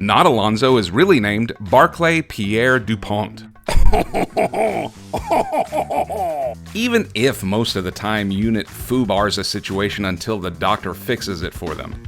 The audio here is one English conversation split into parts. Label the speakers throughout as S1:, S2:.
S1: Not Alonzo is really named Barclay Pierre Dupont. Even if most of the time Unit foobars a situation until the doctor fixes it for them.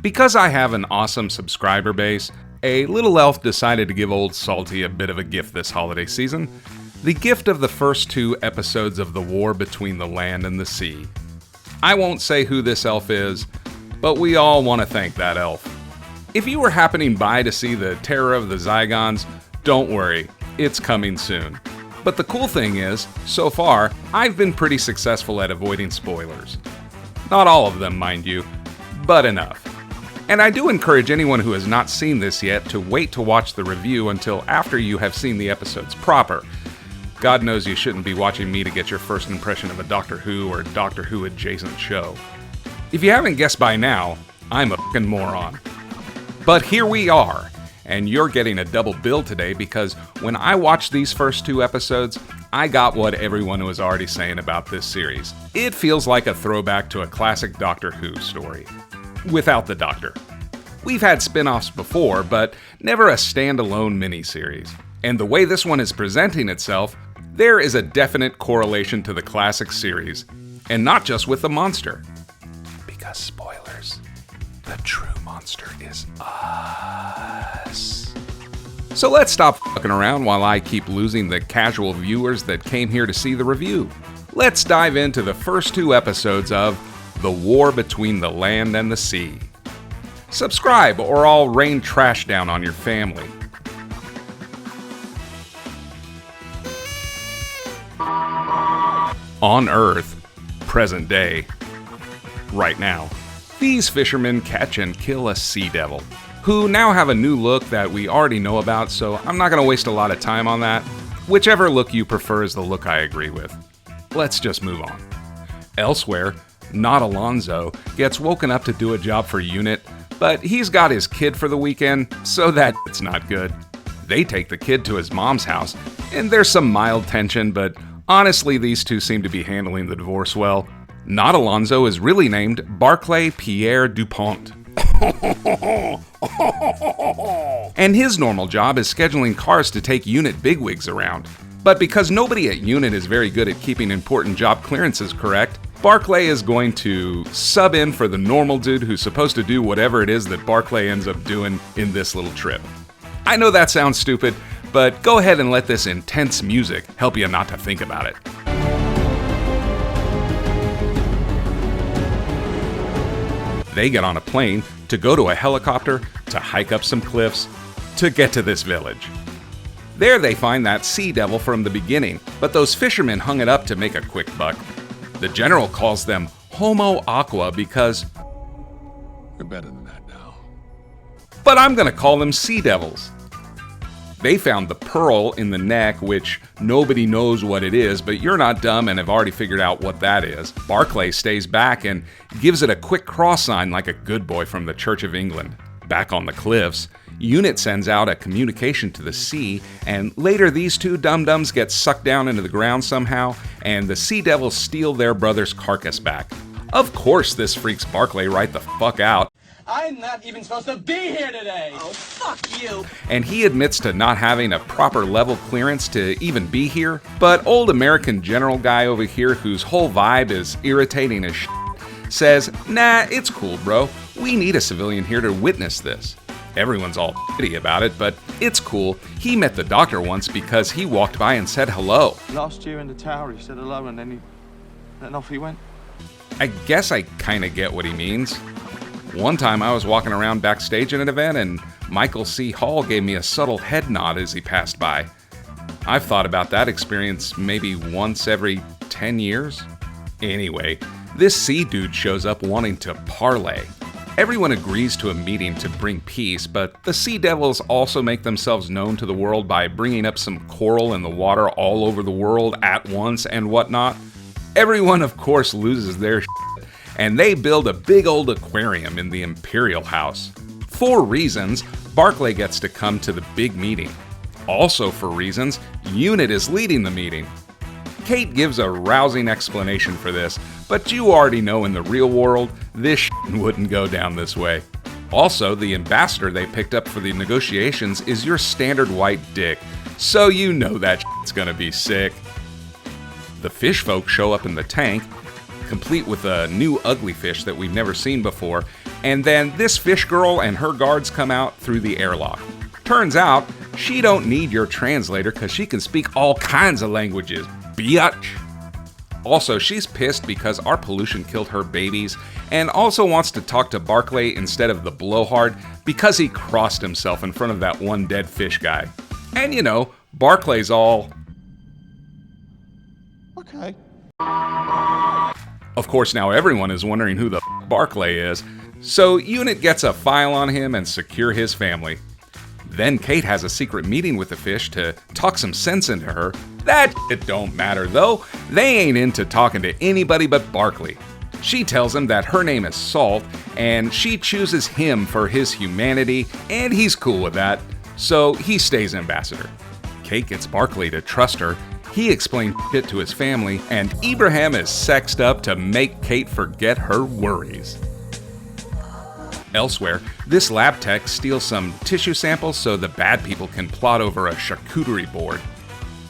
S1: Because I have an awesome subscriber base, a little elf decided to give old Salty a bit of a gift this holiday season. The gift of the first 2 episodes of The War Between the Land and the Sea. I won't say who this elf is, but we all want to thank that elf. If you were happening by to see the Terror of the Zygons, don't worry, it's coming soon. But the cool thing is, so far, I've been pretty successful at avoiding spoilers. Not all of them, mind you, but enough. And I do encourage anyone who has not seen this yet to wait to watch the review until after you have seen the episodes proper. God knows you shouldn't be watching me to get your first impression of a Doctor Who or Doctor Who adjacent show. If you haven't guessed by now, I'm a fucking moron. But here we are, and you're getting a double bill today because when I watched these first 2 episodes, I got what everyone was already saying about this series. It feels like a throwback to a classic Doctor Who story. Without the Doctor. We've had spin-offs before, but never a standalone miniseries. And the way this one is presenting itself, there is a definite correlation to the classic series, and not just with the monster. Because spoilers, the true monster is us. So let's stop fucking around while I keep losing the casual viewers that came here to see the review. Let's dive into the first 2 episodes of The War Between the Land and the Sea. Subscribe or I'll rain trash down on your family. On Earth, present day, right now, these fishermen catch and kill a sea devil, who now have a new look that we already know about, so I'm not going to waste a lot of time on that. Whichever look you prefer is the look I agree with. Let's just move on. Elsewhere, Not Alonzo gets woken up to do a job for Unit, but he's got his kid for the weekend, so that's not good. They take the kid to his mom's house, and there's some mild tension, but honestly these 2 seem to be handling the divorce well. Not Alonzo is really named Barclay Pierre Dupont. And his normal job is scheduling cars to take Unit bigwigs around. But because nobody at Unit is very good at keeping important job clearances correct, Barclay is going to sub in for the normal dude who's supposed to do whatever it is that Barclay ends up doing in this little trip. I know that sounds stupid, but go ahead and let this intense music help you not to think about it. They get on a plane to go to a helicopter to hike up some cliffs to get to this village. There they find that sea devil from the beginning, but those fishermen hung it up to make a quick buck. The general calls them Homo Aqua because
S2: we're better than that now.
S1: But I'm gonna call them sea devils. They found the pearl in the neck, which nobody knows what it is, but you're not dumb and have already figured out what that is. Barclay stays back and gives it a quick cross sign like a good boy from the Church of England. Back on the cliffs, Unit sends out a communication to the sea, and later these 2 dum-dums get sucked down into the ground somehow, and the sea devils steal their brother's carcass back. Of course this freaks Barclay right the fuck out.
S3: I'm not even supposed to be here today! Oh, fuck you!
S1: And he admits to not having a proper level clearance to even be here, but old American general guy over here whose whole vibe is irritating as shit, says, nah, it's cool bro, we need a civilian here to witness this. Everyone's all shitty about it, but it's cool. He met the doctor once because he walked by and said hello.
S4: Last year in the tower he said hello and then off he went.
S1: I guess I kinda get what he means. One time I was walking around backstage at an event and Michael C. Hall gave me a subtle head nod as he passed by. I've thought about that experience maybe once every 10 years. Anyway, this sea dude shows up wanting to parlay. Everyone agrees to a meeting to bring peace, but the sea devils also make themselves known to the world by bringing up some coral in the water all over the world at once and whatnot. Everyone, of course, loses their shit, and they build a big old aquarium in the Imperial House. For reasons, Barclay gets to come to the big meeting. Also for reasons, Unit is leading the meeting. Kate gives a rousing explanation for this, but you already know in the real world, this wouldn't go down this way. Also, the ambassador they picked up for the negotiations is your standard white dick, so you know that shit's gonna be sick. The fish folk show up in the tank, complete with a new ugly fish that we've never seen before, and then this fish girl and her guards come out through the airlock. Turns out, she don't need your translator because she can speak all kinds of languages, biatch. Also, she's pissed because our pollution killed her babies, and also wants to talk to Barclay instead of the blowhard because he crossed himself in front of that one dead fish guy. And you know, Barclay's all...
S4: Okay.
S1: Of course, now everyone is wondering who the Barclay is, so Unit gets a file on him and secure his family. Then Kate has a secret meeting with the fish to talk some sense into her. That it don't matter though, they ain't into talking to anybody but Barclay. She tells him that her name is Salt, and she chooses him for his humanity, and he's cool with that, so he stays ambassador. Kate gets Barclay to trust her, he explains shit to his family, and Ibrahim is sexed up to make Kate forget her worries. Elsewhere, this lab tech steals some tissue samples so the bad people can plot over a charcuterie board.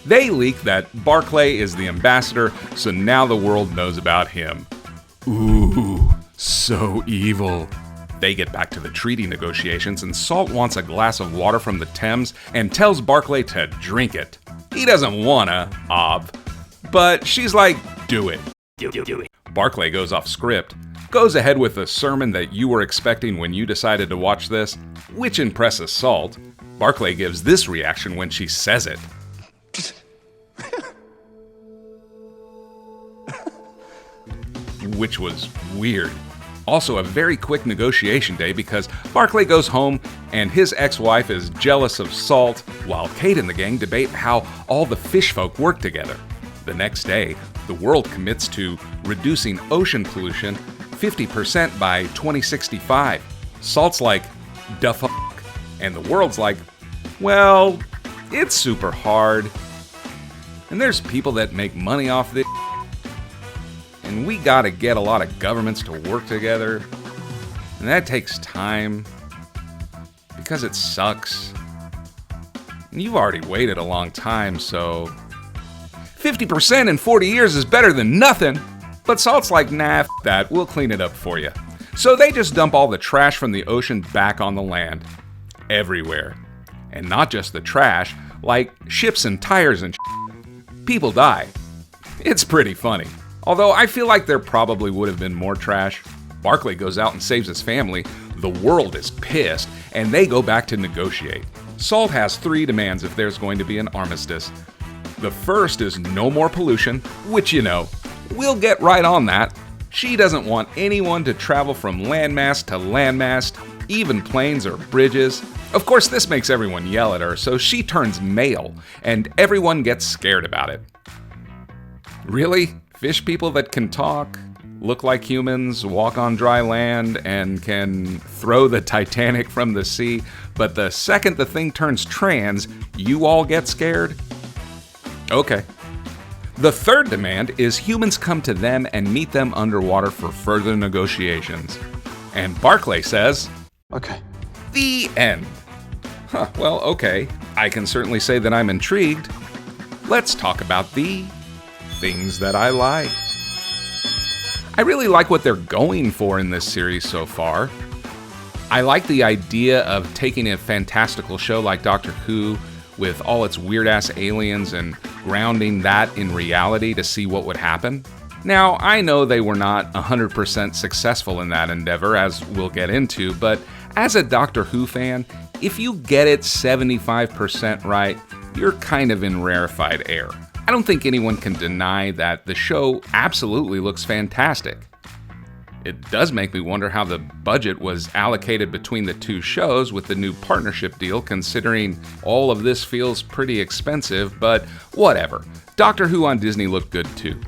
S1: They leak that Barclay is the ambassador, so now the world knows about him. Ooh, so evil. They get back to the treaty negotiations, and Salt wants a glass of water from the Thames and tells Barclay to drink it. He doesn't wanna, but she's like, do it. Do it. Barclay goes off script, goes ahead with the sermon that you were expecting when you decided to watch this, which impresses Salt. Barclay gives this reaction when she says it. Which was weird. Also a very quick negotiation day because Barclay goes home and his ex-wife is jealous of Salt while Kate and the gang debate how all the fish folk work together. The next day, the world commits to reducing ocean pollution 50% by 2065. Salt's like, duh fuck. And the world's like, well, it's super hard. And there's people that make money off this. And we gotta get a lot of governments to work together. And that takes time. Because it sucks. And you've already waited a long time, so 50% in 40 years is better than nothing. But Salt's like, nah, f that, we'll clean it up for you. So they just dump all the trash from the ocean back on the land. Everywhere. And not just the trash, like ships and tires and shit. People die. It's pretty funny. Although I feel like there probably would have been more trash. Barclay goes out and saves his family. The world is pissed, and they go back to negotiate. Salt has 3 demands if there's going to be an armistice. The first is no more pollution, which you know, we'll get right on that. She doesn't want anyone to travel from landmass to landmass, even planes or bridges. Of course, this makes everyone yell at her, so she turns male, and everyone gets scared about it. Really? Fish people that can talk, look like humans, walk on dry land, and can throw the Titanic from the sea, but the second the thing turns trans, you all get scared? Okay. The third demand is humans come to them and meet them underwater for further negotiations. And Barclay says,
S4: Okay.
S1: the end. Huh, well, okay. I can certainly say that I'm intrigued. Let's talk about the things that I like. I really like what they're going for in this series so far. I like the idea of taking a fantastical show like Doctor Who with all its weird-ass aliens and grounding that in reality to see what would happen. Now, I know they were not 100% successful in that endeavor, as we'll get into, but as a Doctor Who fan, if you get it 75% right, you're kind of in rarefied air. I don't think anyone can deny that the show absolutely looks fantastic. It does make me wonder how the budget was allocated between the 2 shows with the new partnership deal, considering all of this feels pretty expensive, but whatever. Doctor Who on Disney looked good too.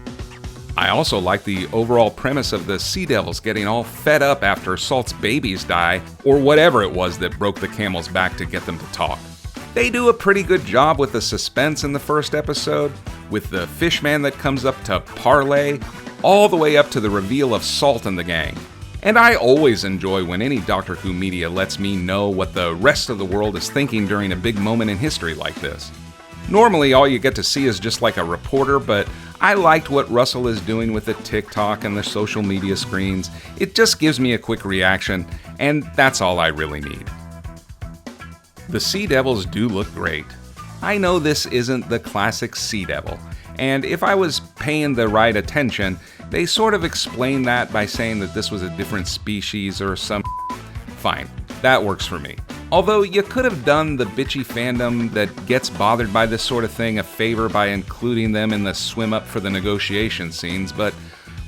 S1: I also like the overall premise of the Sea Devils getting all fed up after Salt's babies die, or whatever it was that broke the camel's back to get them to talk. They do a pretty good job with the suspense in the first episode, with the fishman that comes up to parlay, all the way up to the reveal of Salt and the gang. And I always enjoy when any Doctor Who media lets me know what the rest of the world is thinking during a big moment in history like this. Normally all you get to see is just like a reporter, but I liked what Russell is doing with the TikTok and the social media screens. It just gives me a quick reaction, and that's all I really need. The Sea Devils do look great. I know this isn't the classic Sea Devil, and if I was paying the right attention, they sort of explained that by saying that this was a different species or some. Fine, that works for me. Although you could have done the bitchy fandom that gets bothered by this sort of thing a favor by including them in the swim up for the negotiation scenes, but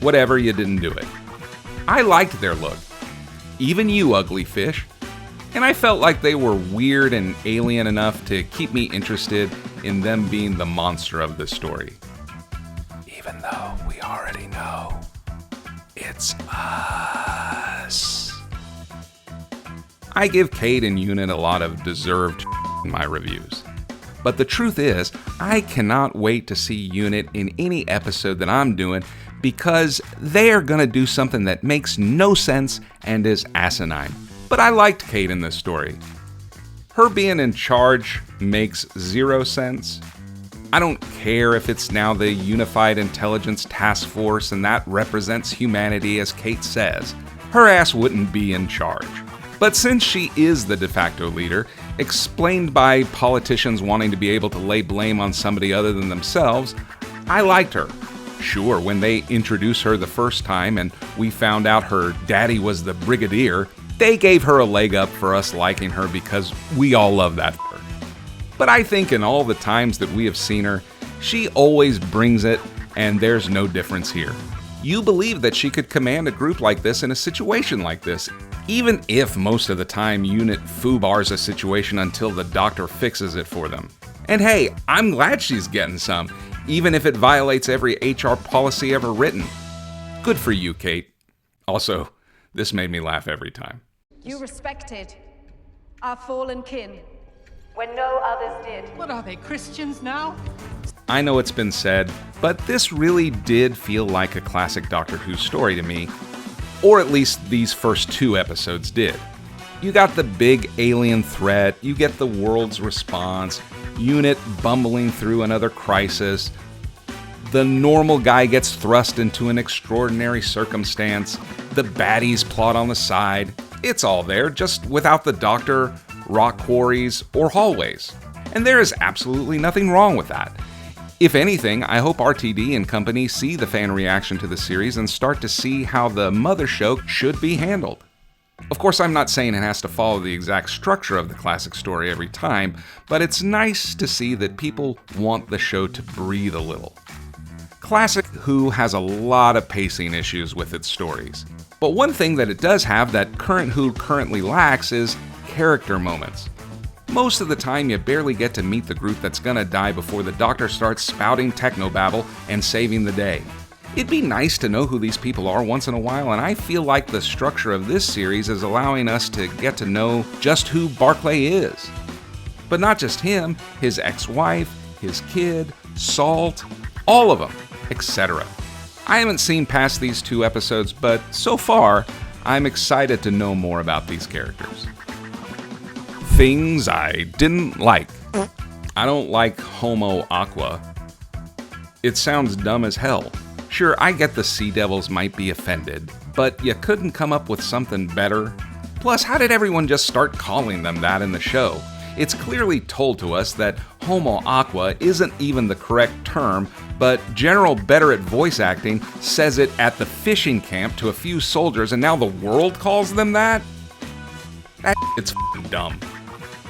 S1: whatever, you didn't do it. I liked their look. Even you, ugly fish. And I felt like they were weird and alien enough to keep me interested in them being the monster of the story. Even though we already know it's us. I give Kate and Unit a lot of deserved in my reviews. But the truth is, I cannot wait to see Unit in any episode that I'm doing because they are going to do something that makes no sense and is asinine. But I liked Kate in this story. Her being in charge makes zero sense. I don't care if it's now the Unified Intelligence Task Force and that represents humanity, as Kate says. Her ass wouldn't be in charge. But since she is the de facto leader, explained by politicians wanting to be able to lay blame on somebody other than themselves, I liked her. Sure, when they introduced her the first time and we found out her daddy was the brigadier, they gave her a leg up for us liking her because we all love that for her. But I think in all the times that we have seen her, she always brings it, and there's no difference here. You believe that she could command a group like this in a situation like this, even if most of the time Unit foobars a situation until the Doctor fixes it for them. And hey, I'm glad she's getting some, even if it violates every HR policy ever written. Good for you, Kate. Also, this made me laugh every time.
S5: You respected our fallen kin when no others did.
S3: What are they, Christians now?
S1: I know it's been said, but this really did feel like a classic Doctor Who story to me, or at least these first 2 episodes did. You got the big alien threat, you get the world's response, Unit bumbling through another crisis, the normal guy gets thrust into an extraordinary circumstance, the baddies plot on the side. It's all there, just without the Doctor, rock quarries, or hallways. And there is absolutely nothing wrong with that. If anything, I hope RTD and company see the fan reaction to the series and start to see how the mother show should be handled. Of course, I'm not saying it has to follow the exact structure of the classic story every time, but it's nice to see that people want the show to breathe a little. Classic Who has a lot of pacing issues with its stories. But one thing that it does have that current Who currently lacks is character moments. Most of the time you barely get to meet the group that's gonna die before the Doctor starts spouting technobabble and saving the day. It'd be nice to know who these people are once in a while, and I feel like the structure of this series is allowing us to get to know just who Barclay is. But not just him, his ex-wife, his kid, Salt, all of them, etc. I haven't seen past these 2 episodes, but so far, I'm excited to know more about these characters. Things I didn't like. I don't like Homo Aqua. It sounds dumb as hell. Sure, I get the Sea Devils might be offended, but you couldn't come up with something better? Plus, how did everyone just start calling them that in the show? It's clearly told to us that Homo Aqua isn't even the correct term, but General Better at Voice Acting says it at the fishing camp to a few soldiers, and now the world calls them that? It's f***ing dumb.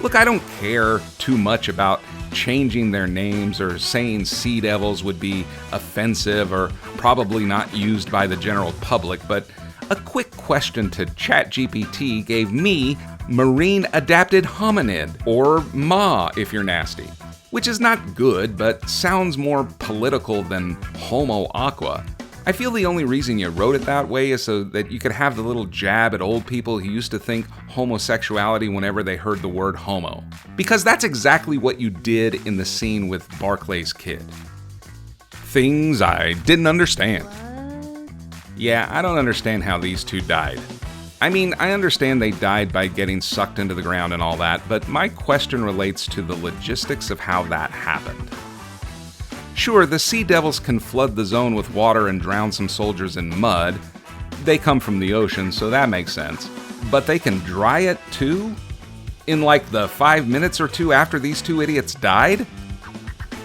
S1: Look, I don't care too much about changing their names or saying Sea Devils would be offensive or probably not used by the general public, but a quick question to ChatGPT gave me Marine Adapted Hominid, or MA if you're nasty, which is not good, but sounds more political than Homo Aqua. I feel the only reason you wrote it that way is so that you could have the little jab at old people who used to think homosexuality whenever they heard the word homo. Because that's exactly what you did in the scene with Barclay's kid. Things I didn't understand. Yeah, I don't understand how these two died. I mean, I understand they died by getting sucked into the ground and all that, but my question relates to the logistics of how that happened. Sure, the sea devils can flood the zone with water and drown some soldiers in mud. They come from the ocean, so that makes sense. But they can dry it too? In like the 5 minutes or two after these two idiots died?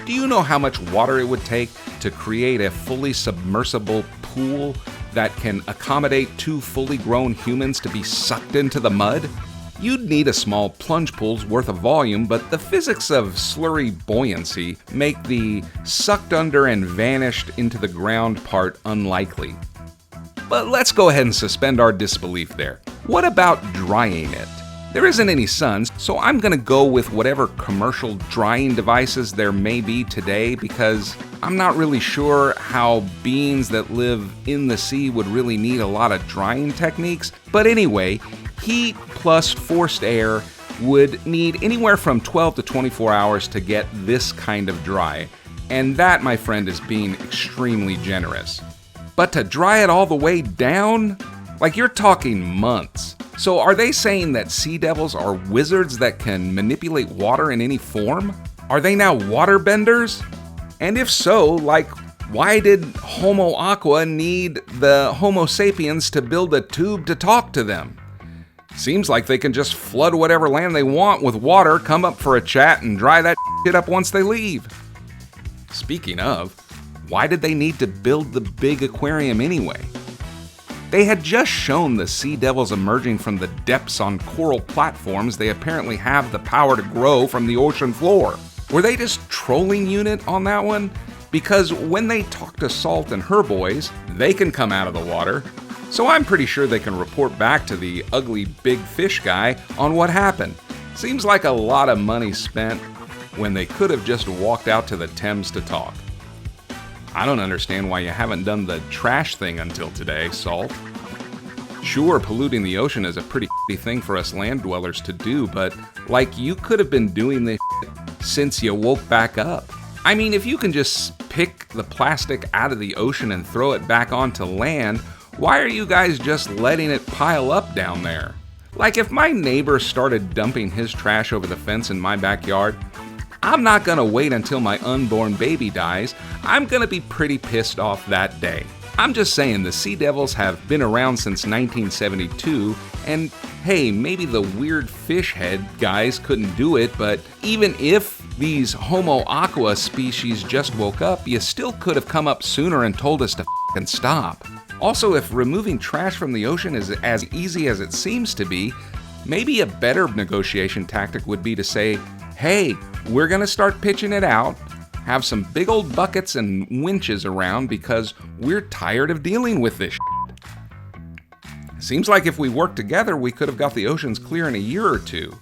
S1: Do you know how much water it would take to create a fully submersible pool that can accommodate two fully grown humans to be sucked into the mud? You'd need a small plunge pool's worth of volume, but the physics of slurry buoyancy make the sucked under and vanished into the ground part unlikely. But let's go ahead and suspend our disbelief there. What about drying it? There isn't any sun, so I'm gonna go with whatever commercial drying devices there may be today because I'm not really sure how beings that live in the sea would really need a lot of drying techniques. But anyway, heat plus forced air would need anywhere from 12 to 24 hours to get this kind of dry. And that, my friend, is being extremely generous. But to dry it all the way down? Like you're talking months. So are they saying that sea devils are wizards that can manipulate water in any form? Are they now water benders? And if so, like, why did Homo Aqua need the Homo sapiens to build a tube to talk to them? Seems like they can just flood whatever land they want with water, come up for a chat, and dry that shit up once they leave. Speaking of, why did they need to build the big aquarium anyway? They had just shown the sea devils emerging from the depths on coral platforms they apparently have the power to grow from the ocean floor. Were they just trolling unit on that one? Because when they talk to Salt and her boys, they can come out of the water. So I'm pretty sure they can report back to the ugly big fish guy on what happened. Seems like a lot of money spent when they could have just walked out to the Thames to talk. I don't understand why you haven't done the trash thing until today, Salt. Sure, polluting the ocean is a pretty shitty thing for us land dwellers to do, but like you could have been doing this shit since you woke back up. I mean, if you can just pick the plastic out of the ocean and throw it back onto land, why are you guys just letting it pile up down there? Like if my neighbor started dumping his trash over the fence in my backyard, I'm not gonna wait until my unborn baby dies. I'm gonna be pretty pissed off that day. I'm just saying the sea devils have been around since 1972, and hey, maybe the weird fish head guys couldn't do it, but even if these Homo Aqua species just woke up, you still could have come up sooner and told us to f***ing stop. Also, if removing trash from the ocean is as easy as it seems to be, maybe a better negotiation tactic would be to say, hey, we're gonna start pitching it out, have some big old buckets and winches around because we're tired of dealing with this shit. Seems like if we worked together, we could have got the oceans clear in a year or two.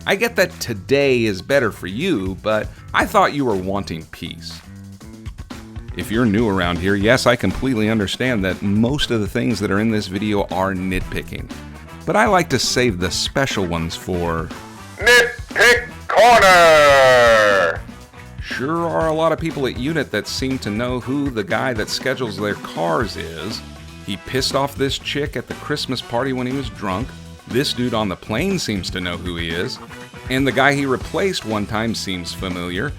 S1: I get that today is better for you, but I thought you were wanting peace. If you're new around here, yes, I completely understand that most of the things that are in this video are nitpicking, but I like to save the special ones for
S6: Nitpick Corner!
S1: Sure are a lot of people at Unit that seem to know who the guy that schedules their cars is. He pissed off this chick at the Christmas party when he was drunk. This dude on the plane seems to know who he is. And the guy he replaced one time seems familiar.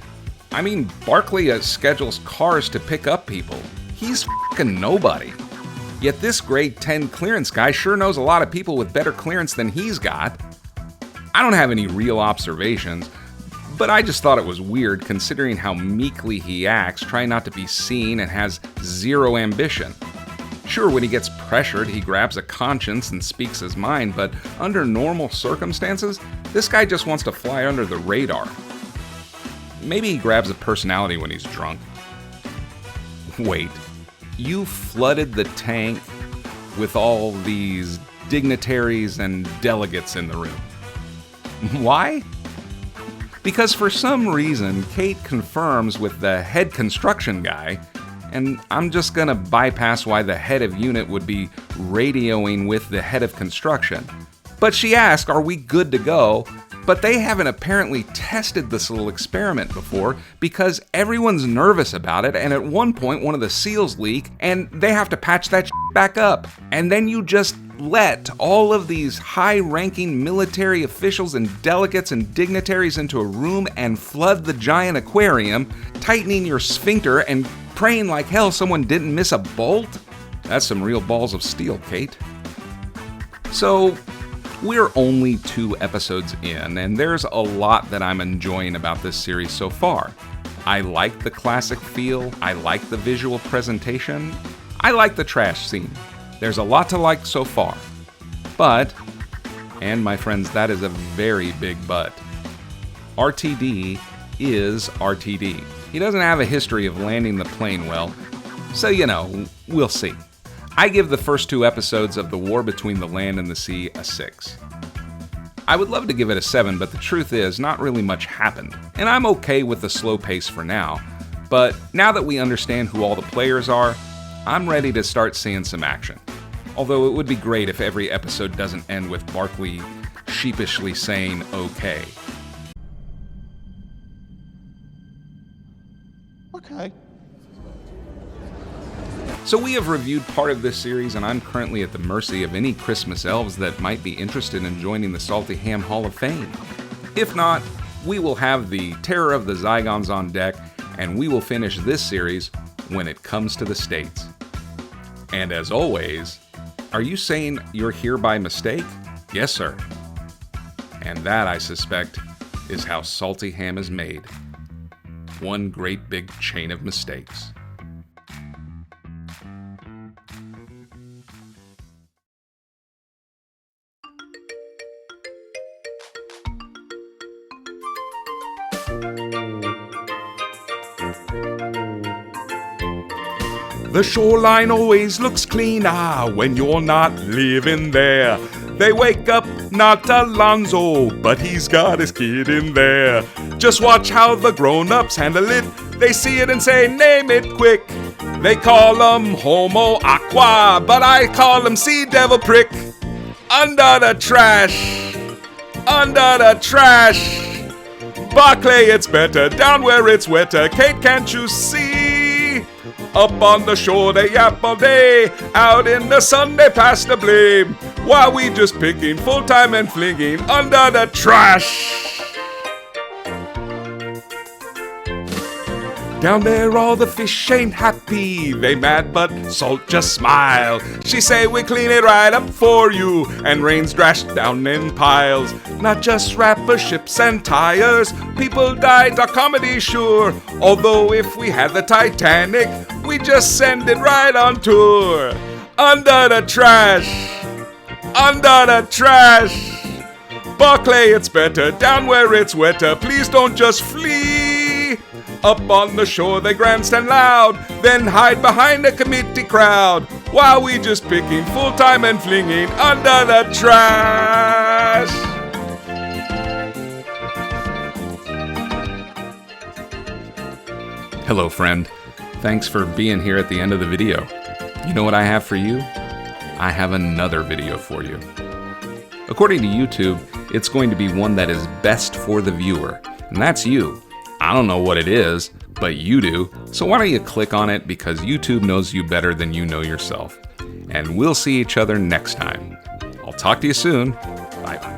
S1: I mean, Barclay schedules cars to pick up people. He's f***ing nobody. Yet this grade 10 clearance guy sure knows a lot of people with better clearance than he's got. I don't have any real observations, but I just thought it was weird considering how meekly he acts, trying not to be seen, and has zero ambition. Sure, when he gets pressured, he grabs a conscience and speaks his mind, but under normal circumstances, this guy just wants to fly under the radar. Maybe he grabs a personality when he's drunk. Wait, you flooded the tank with all these dignitaries and delegates in the room. Why? Because for some reason, Kate confirms with the head construction guy, and I'm just gonna bypass why the head of unit would be radioing with the head of construction. But she asked, are we good to go? But they haven't apparently tested this little experiment before because everyone's nervous about it, and at one point one of the seals leak and they have to patch that back up. And then you just let all of these high-ranking military officials and delegates and dignitaries into a room and flood the giant aquarium, tightening your sphincter and praying like hell someone didn't miss a bolt? That's some real balls of steel, Kate. So, we're only 2 episodes in, and there's a lot that I'm enjoying about this series so far. I like the classic feel, I like the visual presentation, I like the trash scene. There's a lot to like so far. But, and my friends, that is a very big but, RTD is RTD. He doesn't have a history of landing the plane well, so we'll see. I give the first 2 episodes of The War Between the Land and the Sea a 6. I would love to give it a 7, but the truth is, not really much happened. And I'm okay with the slow pace for now. But now that we understand who all the players are, I'm ready to start seeing some action. Although it would be great if every episode doesn't end with Barkley sheepishly saying, okay.
S4: Okay.
S1: So we have reviewed part of this series, and I'm currently at the mercy of any Christmas elves that might be interested in joining the Salty Ham Hall of Fame. If not, we will have the Terror of the Zygons on deck, and we will finish this series when it comes to the States. And as always, are you saying you're here by mistake? Yes, sir. And that, I suspect, is how Salty Ham is made. One great big chain of mistakes.
S6: The shoreline always looks cleaner when you're not living there. They wake up, not Alonzo, but he's got his kid in there. Just watch how the grown-ups handle it. They see it and say, name it quick. They call him Homo Aqua, but I call him Sea Devil Prick. Under the trash, under the trash. Barclay, it's better down where it's wetter. Kate, can't you see? Up on the shore they yap all day, out in the sun they pass the blame, while we just picking full time and flinging under the trash. Down there all the fish ain't happy, they mad but Salt just smile. She say we clean it right up for you, and rain's drashed down in piles. Not just wrappers, ships and tires, people died, our comedy sure. Although if we had the Titanic, we just send it right on tour. Under the trash, under the trash. Barclay, it's better down where it's wetter, please don't just flee. Up on the shore they grandstand loud, then hide behind a committee crowd, while we just picking full time and flinging under the trash.
S1: Hello, friend. Thanks for being here at the end of the video. You know what I have for you? I have another video for you. According to YouTube, it's going to be one that is best for the viewer, and that's you. I don't know what it is, but you do, so why don't you click on it, because YouTube knows you better than you know yourself. And we'll see each other next time. I'll talk to you soon. Bye.